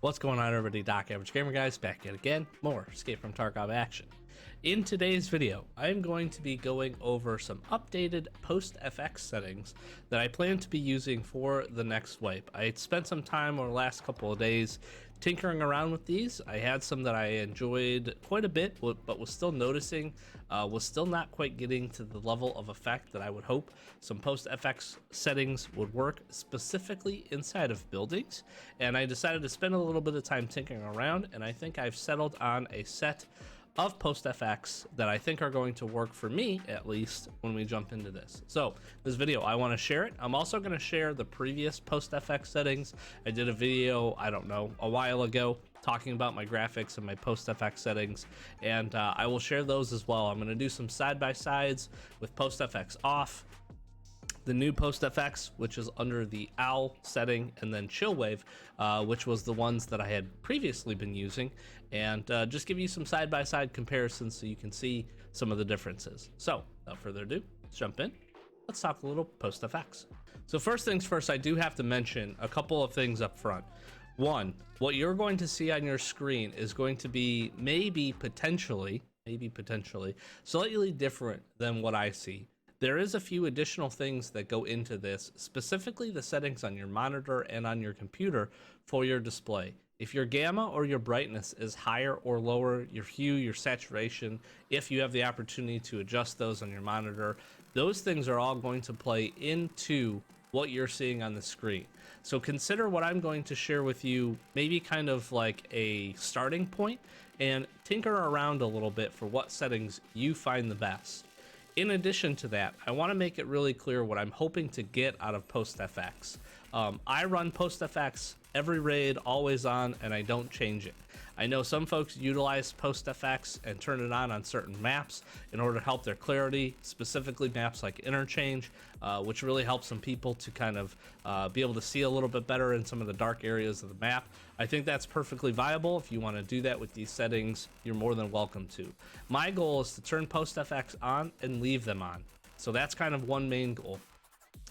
What's going on, everybody? Doc Average Gamer guys back yet again. More Escape from Tarkov action. In today's video, I'm going to be going over some updated post-FX settings that I plan to be using for the next wipe. I spent some time over the last couple of days tinkering around with these. I had some that I enjoyed quite a bit, but was still noticing, was still not quite getting to the level of effect that I would hope some post-FX settings would work, specifically inside of buildings. And I decided to spend a little bit of time tinkering around, and I think I've settled on a set of post-FX that I think are going to work for me, at least, when we jump into this. So this video, I want to share it. I'm also going to share the previous post-FX settings. I did a video, I don't know, a while ago, talking about my graphics and my post-FX settings, and I will share those as well. I'm going to do some side-by-sides with post-FX off, the new post-FX, which is under the OWL setting, and then chill wave, which was the ones that I had previously been using, and just give you some side-by-side comparisons so you can see some of the differences. So without further ado, let's jump in. Let's talk a little post-FX. So first things first, I do have to mention a couple of things up front. One, what you're going to see on your screen is going to be maybe potentially slightly different than what I see. There is a few additional things that go into this, specifically the settings on your monitor and on your computer for your display. If your gamma or your brightness is higher or lower, your hue, your saturation, if you have the opportunity to adjust those on your monitor, those things are all going to play into what you're seeing on the screen. So consider what I'm going to share with you, maybe kind of like a starting point, and tinker around a little bit for what settings you find the best. In addition to that, I want to make it really clear what I'm hoping to get out of post-FX. I run post-FX every raid, always on, and I don't change it. I know some folks utilize post-FX and turn it on certain maps in order to help their clarity, specifically maps like Interchange, which really helps some people to kind of be able to see a little bit better in some of the dark areas of the map. I think that's perfectly viable. If you want to do that with these settings, you're more than welcome to. My goal is to turn post-FX on and leave them on. So that's kind of one main goal.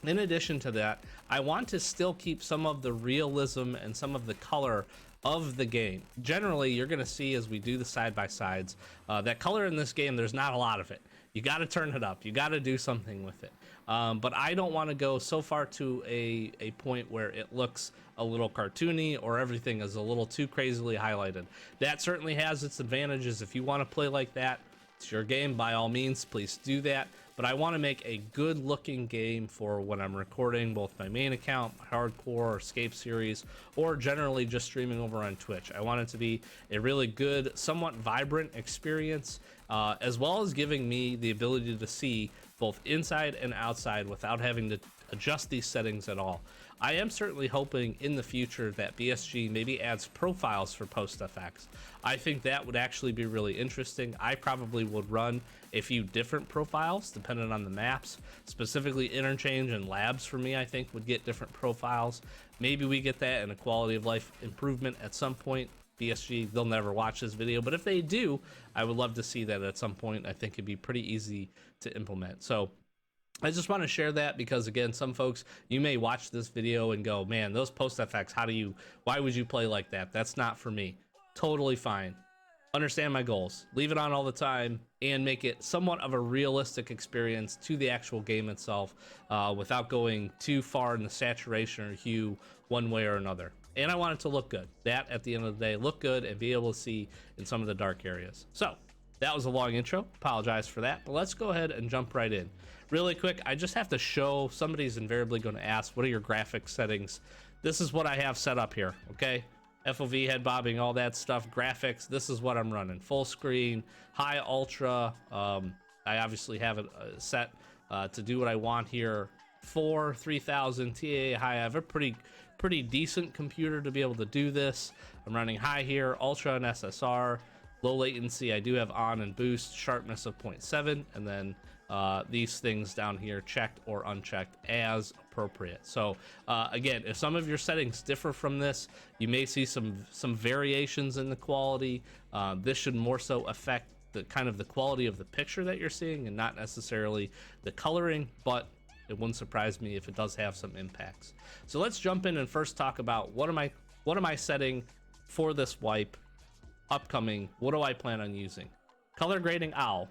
In addition to that, I want to still keep some of the realism and some of the color of the game. Generally, you're going to see as we do the side-by-sides, that color in this game, there's not a lot of it. You got to turn it up. You got to do something with it. But I don't want to go so far to a point where it looks a little cartoony or everything is a little too crazily highlighted. That certainly has its advantages. If you want to play like that, it's your game, by all means, please do that. But I want to make a good looking game for when I'm recording both my main account, my hardcore or escape series, or generally just streaming over on Twitch. I want it to be a really good, somewhat vibrant experience, as well as giving me the ability to see both inside and outside without having to adjust these settings at all. I am certainly hoping in the future that BSG maybe adds profiles for post-FX. I think that would actually be really interesting. I probably would run a few different profiles depending on the maps. Specifically Interchange and Labs for me, I think, would get different profiles. Maybe we get that in a quality of life improvement at some point. BSG, they'll never watch this video, but if they do, I would love to see that at some point. I think it'd be pretty easy to implement. So I just want to share that because, again, some folks, you may watch this video and go, man, those post-FX, why would you play like that? That's not for me. Totally fine. Understand my goals. Leave it on all the time and make it somewhat of a realistic experience to the actual game itself, without going too far in the saturation or hue one way or another. And I want it to look good. That, at the end of the day, look good and be able to see in some of the dark areas. So that was a long intro. Apologize for that. But let's go ahead and jump right in. Really quick, I just have to show, somebody's invariably going to ask, what are your graphics settings? This is what I have set up here, okay? FOV, head bobbing, all that stuff, graphics, this is what I'm running. Full screen, high, ultra. I obviously have it set to do what I want here. 3000 TIA high. I have a pretty decent computer to be able to do this. I'm running high here, ultra and SSR. Low latency, I do have on and boost, sharpness of 0.7, and then these things down here checked or unchecked as appropriate. So again, if some of your settings differ from this, you may see some variations in the quality. This should more so affect the kind of the quality of the picture that you're seeing and not necessarily the coloring, but it wouldn't surprise me if it does have some impacts. So let's jump in and first talk about what am I setting for this wipe upcoming, what do I plan on using? Color grading owl.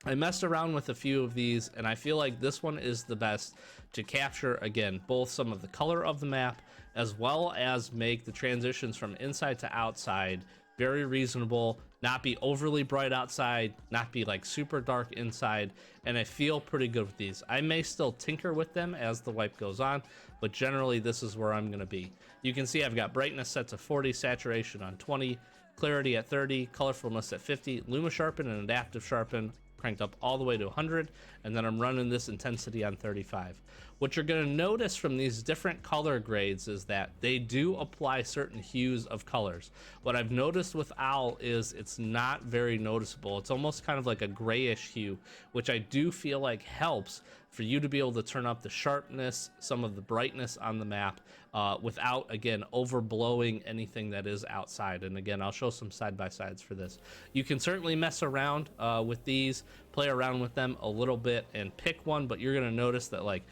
I messed around with a few of these, and I feel like this one is the best to capture, again, both some of the color of the map as well as make the transitions from inside to outside very reasonable, not be overly bright outside, not be like super dark inside, and I feel pretty good with these. I may still tinker with them as the wipe goes on, but generally this is where I'm gonna be. You can see I've got brightness set to 40, saturation on 20, clarity at 30, colorfulness at 50, luma sharpen and adaptive sharpen cranked up all the way to 100, and then I'm running this intensity on 35. What you're going to notice from these different color grades is that they do apply certain hues of colors. What I've noticed with owl is it's not very noticeable. It's almost kind of like a grayish hue, which I do feel like helps for you to be able to turn up the sharpness, some of the brightness on the map without, again, overblowing anything that is outside. And again, I'll show some side-by-sides for this. You can certainly mess around with these, play around with them a little bit and pick one, but you're gonna notice that like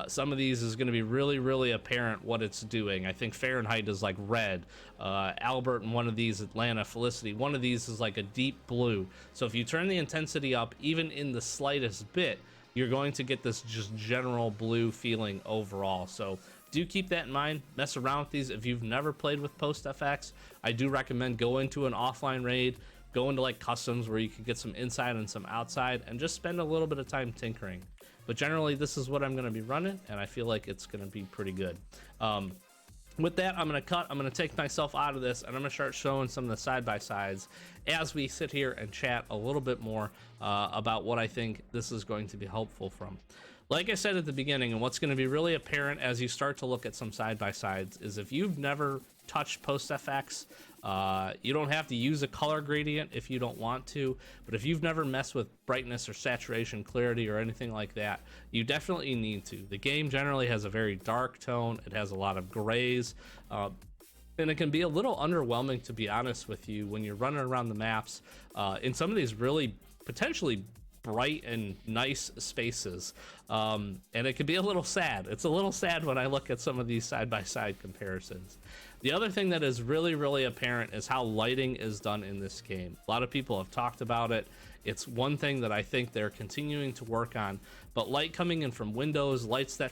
some of these is going to be really apparent what it's doing. I think Fahrenheit is like red, Albert and one of these, Atlanta, Felicity, one of these is like a deep blue. So if you turn the intensity up even in the slightest bit, you're going to get this just general blue feeling overall. So do keep that in mind. Mess around with these. If you've never played with Post FX, I do recommend go into an offline raid, go into like customs where you can get some inside and some outside, and just spend a little bit of time tinkering. But generally this is what I'm going to be running, and I feel like it's going to be pretty good. With that, I'm going to take myself out of this, and I'm going to start showing some of the side-by-sides as we sit here and chat a little bit more about what I think this is going to be helpful from. Like I said at the beginning, and what's going to be really apparent as you start to look at some side-by-sides is if you've never touched Post FX, you don't have to use a color gradient if you don't want to, but if you've never messed with brightness or saturation, clarity, or anything like that, you definitely need to. The game generally has a very dark tone. It has a lot of grays, and it can be a little underwhelming, to be honest with you, when you're running around the maps in some of these really potentially bright and nice spaces, and it can be a little sad. It's a little sad when I look at some of these side-by-side comparisons. The other thing that is really apparent is how lighting is done in this game. A lot of people have talked about it. It's one thing that I think they're continuing to work on, but light coming in from windows, lights that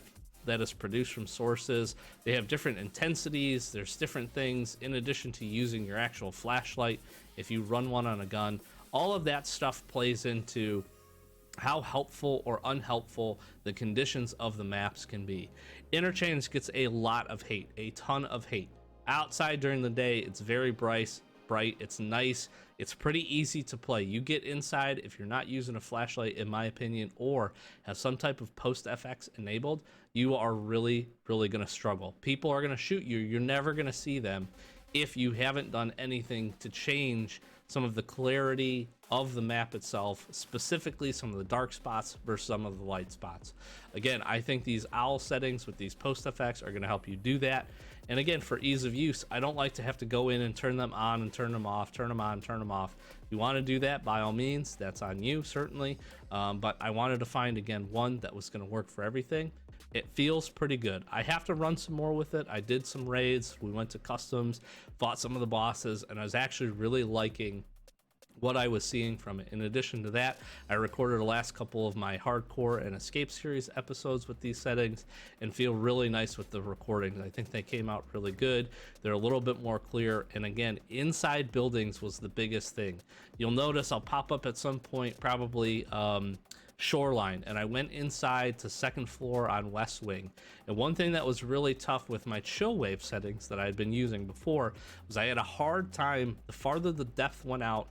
is produced from sources, they have different intensities. There's different things in addition to using your actual flashlight if you run one on a gun. All of that stuff plays into how helpful or unhelpful the conditions of the maps can be. Interchange gets a lot of hate, a ton of hate. Outside during the day, it's very bright, it's nice, it's pretty easy to play. You get inside, if you're not using a flashlight, in my opinion, or have some type of Post FX enabled, you are really gonna struggle. People are gonna shoot you. You're never gonna see them if you haven't done anything to change some of the clarity of the map itself, specifically some of the dark spots versus some of the light spots. Again, I think these owl settings with these Post FX are going to help you do that. And again, for ease of use, I don't like to have to go in and turn them on and turn them off, turn them on, turn them off. If you want to do that, by all means, that's on you, certainly. But I wanted to find, again, one that was going to work for everything. It feels pretty good. I have to run some more with it. I did some raids. We went to customs, fought some of the bosses, and I was actually really liking what I was seeing from it. In addition to that, I recorded the last couple of my hardcore and escape series episodes with these settings and feel really nice with the recordings. I think they came out really good. They're a little bit more clear, and again, inside buildings was the biggest thing. You'll notice I'll pop up at some point, probably Shoreline, and I went inside to second floor on West Wing. And one thing that was really tough with my chill wave settings that I had been using before was I had a hard time, the farther the depth went out,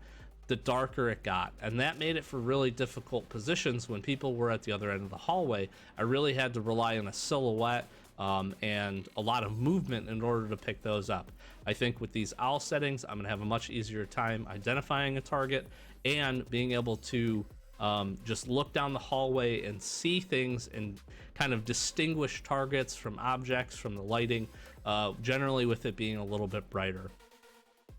the darker it got, and that made it for really difficult positions when people were at the other end of the hallway. I really had to rely on a silhouette and a lot of movement in order to pick those up. I think with these owl settings, I'm gonna have a much easier time identifying a target and being able to just look down the hallway and see things and kind of distinguish targets from objects from the lighting, generally with it being a little bit brighter.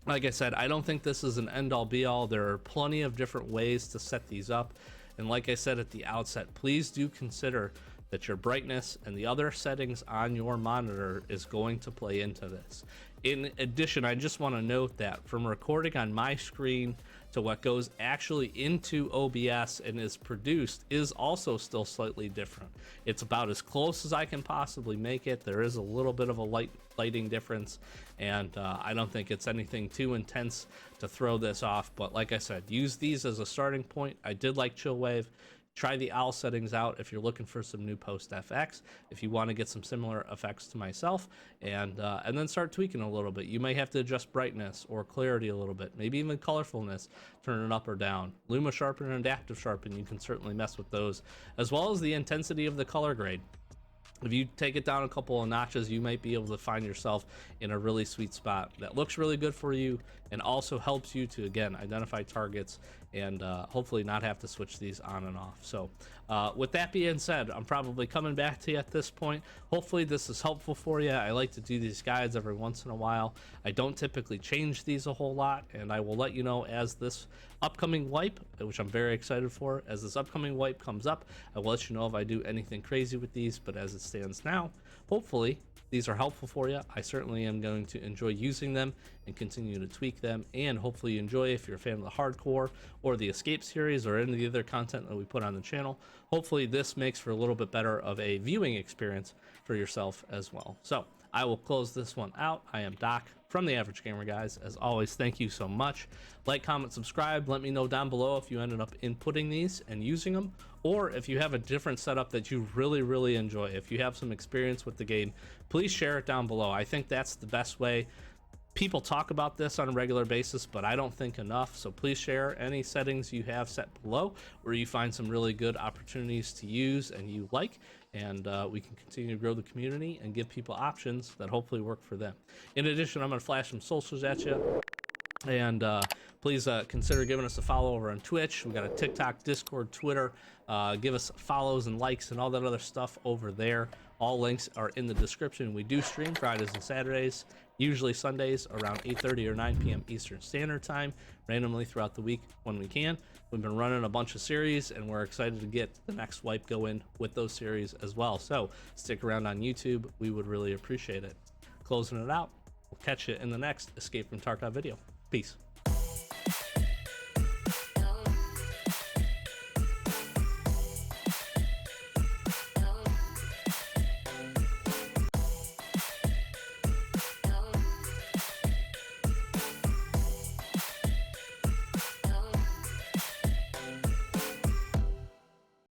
Like I said, I don't think this is an end-all be-all. There are plenty of different ways to set these up, and like I said at the outset, please do consider that your brightness and the other settings on your monitor is going to play into this. In addition, I just want to note that from recording on my screen to what goes actually into OBS and is produced is also still slightly different. It's about as close as I can possibly make it. There is a little bit of a lighting difference, and I don't think it's anything too intense to throw this off. But like I said, use these as a starting point. I did like Chillwave. Try the owl settings out if you're looking for some new post FX, if you want to get some similar effects to myself, and then start tweaking a little bit. You may have to adjust brightness or clarity a little bit, maybe even colorfulness, turn it up or down. Luma sharpen and adaptive sharpen, you can certainly mess with those, as well as the intensity of the color grade. If you take it down a couple of notches, you might be able to find yourself in a really sweet spot that looks really good for you and also helps you to, again, identify targets and hopefully not have to switch these on and off. So with that being said, I'm probably coming back to you at this point. Hopefully this is helpful for you. I like to do these guides every once in a while. I don't typically change these a whole lot, and I will let you know as this upcoming wipe, which I'm very excited for, as this upcoming wipe comes up, I will let you know if I do anything crazy with these. But as it stands now, hopefully these are helpful for you. I certainly am going to enjoy using them and continue to tweak them, and hopefully you enjoy if you're a fan of the hardcore or the escape series or any of the other content that we put on the channel. Hopefully this makes for a little bit better of a viewing experience for yourself as well. So I will close this one out. I am Doc from The Average Gamer, guys. As always, thank you so much. Like, comment, subscribe. Let me know down below if you ended up inputting these and using them, or if you have a different setup that you really enjoy. If you have some experience with the game, please share it down below. I think that's the best way. People talk about this on a regular basis, but I don't think enough. So please share any settings you have set below where you find some really good opportunities to use and you like, and we can continue to grow the community and give people options that hopefully work for them. In addition, I'm going to flash some socials at you. And please consider giving us a follow over on Twitch. We got a TikTok, Discord, Twitter. Give us follows and likes and all that other stuff over there. All links are in the description. We do stream Fridays and Saturdays, usually Sundays around 8:30 or 9 p.m. Eastern Standard Time, randomly throughout the week when we can. We've been running a bunch of series, and we're excited to get the next wipe going with those series as well. So stick around on YouTube. We would really appreciate it. Closing it out. We'll catch you in the next Escape from Tarkov video. Peace.